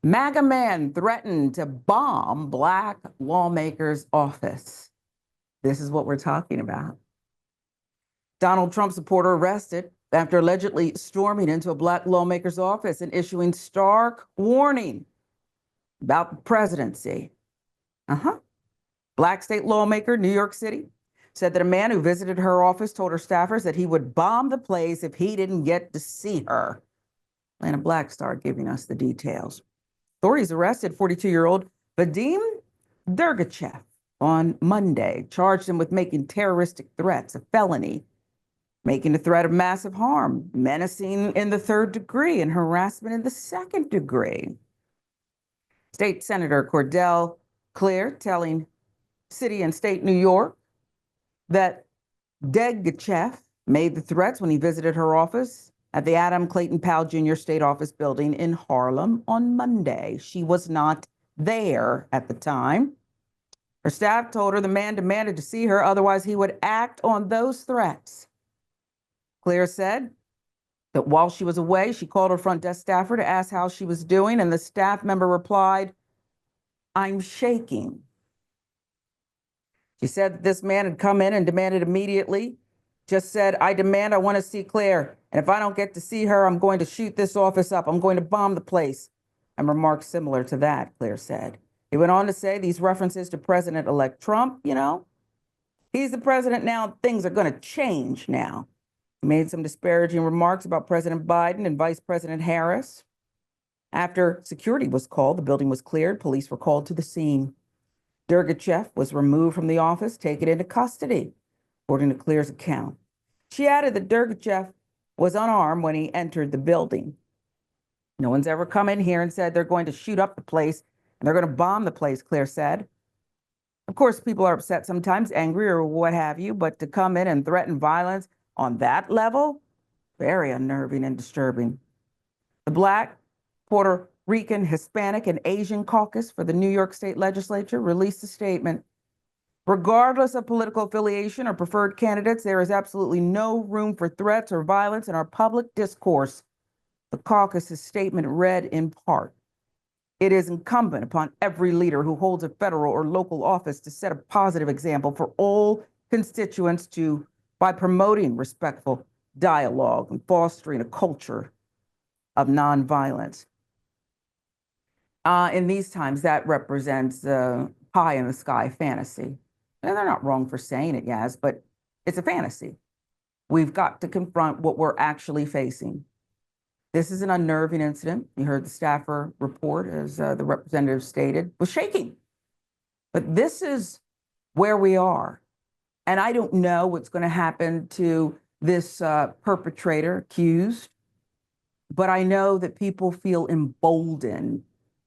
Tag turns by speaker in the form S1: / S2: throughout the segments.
S1: MAGA man threatened to bomb Black lawmaker's office. This is what we're talking about. Donald Trump supporter arrested after allegedly storming into a Black lawmaker's office and issuing stark warning about the presidency. Black state lawmaker, New York City, said that a man who visited her office told her staffers that he would bomb the place if he didn't get to see her. Atlanta Black Star giving us the details. Authorities arrested 42-year-old Vadim Dergachev on Monday, charged him with making terroristic threats, a felony, making a threat of massive harm, menacing in the third degree, and harassment in the second degree. State Senator Cordell Cleare telling City and State New York that Dergachev made the threats when he visited her office at the Adam Clayton Powell Jr. State Office building in Harlem on Monday. She was not there at the time. Her staff told her the man demanded to see her, otherwise he would act on those threats. Cleare said that while she was away, she called her front desk staffer to ask how she was doing, and the staff member replied, "I'm shaking." She said that this man had come in and demanded immediately, just said, I want to see Cleare. And if I don't get to see her, I'm going to shoot this office up. I'm going to bomb the place. And remarks similar to that, Cleare said. He went on to say these references to President-elect Trump, he's the president now. Things are going to change now. He made some disparaging remarks about President Biden and Vice President Harris. After security was called, the building was cleared. Police were called to the scene. Dergachev was removed from the office, taken into custody, according to Cleare's account. She added that Dergachev was unarmed when he entered the building. No one's ever come in here and said they're going to shoot up the place and they're going to bomb the place, Cleare said. Of course, people are upset sometimes, angry or what have you, but to come in and threaten violence on that level, very unnerving and disturbing. The Black, Puerto Rican, Hispanic, and Asian Caucus for the New York State Legislature released a statement. Regardless of political affiliation or preferred candidates, there is absolutely no room for threats or violence in our public discourse. The caucus's statement read in part, it is incumbent upon every leader who holds a federal or local office to set a positive example for all constituents by promoting respectful dialogue and fostering a culture of nonviolence. In these times, that represents pie in the sky fantasy. And they're not wrong for saying it, Yas, but it's a fantasy. We've got to confront what we're actually facing. This is an unnerving incident. You heard the staffer report, as the representative stated, was shaking. But this is where we are. And I don't know what's going to happen to this perpetrator accused, but I know that people feel emboldened,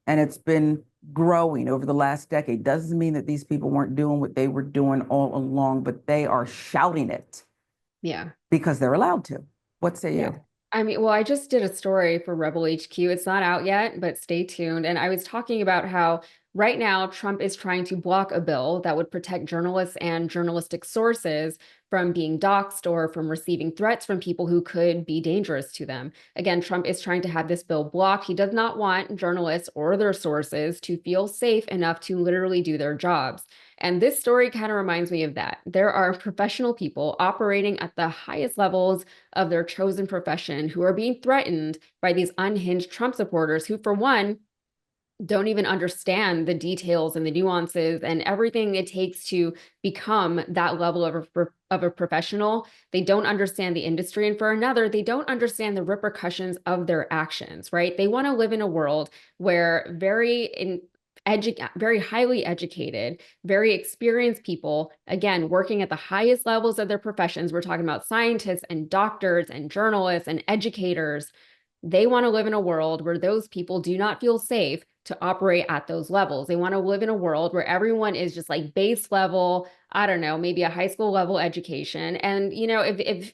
S1: and it's been growing over the last decade. Doesn't mean that these people weren't doing what they were doing all along, but they are shouting it.
S2: Yeah.
S1: Because they're allowed to. What say you?
S2: I mean, well, I just did a story for Rebel HQ. It's not out yet, but stay tuned. And I was talking about how right now Trump is trying to block a bill that would protect journalists and journalistic sources from being doxxed or from receiving threats from people who could be dangerous to them. Again, Trump is trying to have this bill blocked. He does not want journalists or their sources to feel safe enough to literally do their jobs. And this story kind of reminds me of that. There are professional people operating at the highest levels of their chosen profession who are being threatened by these unhinged Trump supporters who, for one, don't even understand the details and the nuances and everything it takes to become that level of a professional. They don't understand the industry. And for another, they don't understand the repercussions of their actions, right? They want to live in a world where very highly educated, very experienced people, again, working at the highest levels of their professions. We're talking about scientists and doctors and journalists and educators. They want to live in a world where those people do not feel safe to operate at those levels. They want to live in a world where everyone is just like base level, I don't know, maybe a high school level education. And, if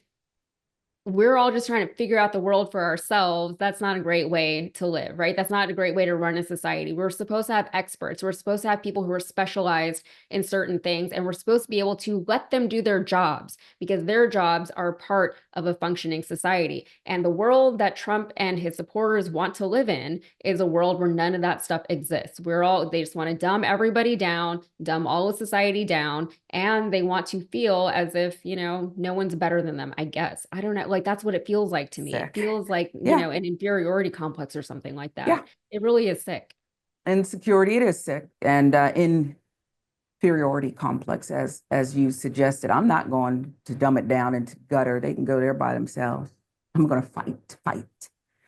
S2: we're all just trying to figure out the world for ourselves. That's not a great way to live, right? That's not a great way to run a society. We're supposed to have experts. We're supposed to have people who are specialized in certain things, and we're supposed to be able to let them do their jobs because their jobs are part of a functioning society. And the world that Trump and his supporters want to live in is a world where none of that stuff exists. They just want to dumb everybody down, dumb all of society down, and they want to feel as if, no one's better than them, I guess. I don't know. Like, that's what it feels like to me. It
S1: Sick.
S2: feels like,
S1: Yeah.
S2: an inferiority complex or something like that.
S1: Yeah.
S2: It really is sick.
S1: Insecurity, it is sick. And inferiority complex, as you suggested. I'm not going to dumb it down into gutter. They can go there by themselves. I'm going to fight.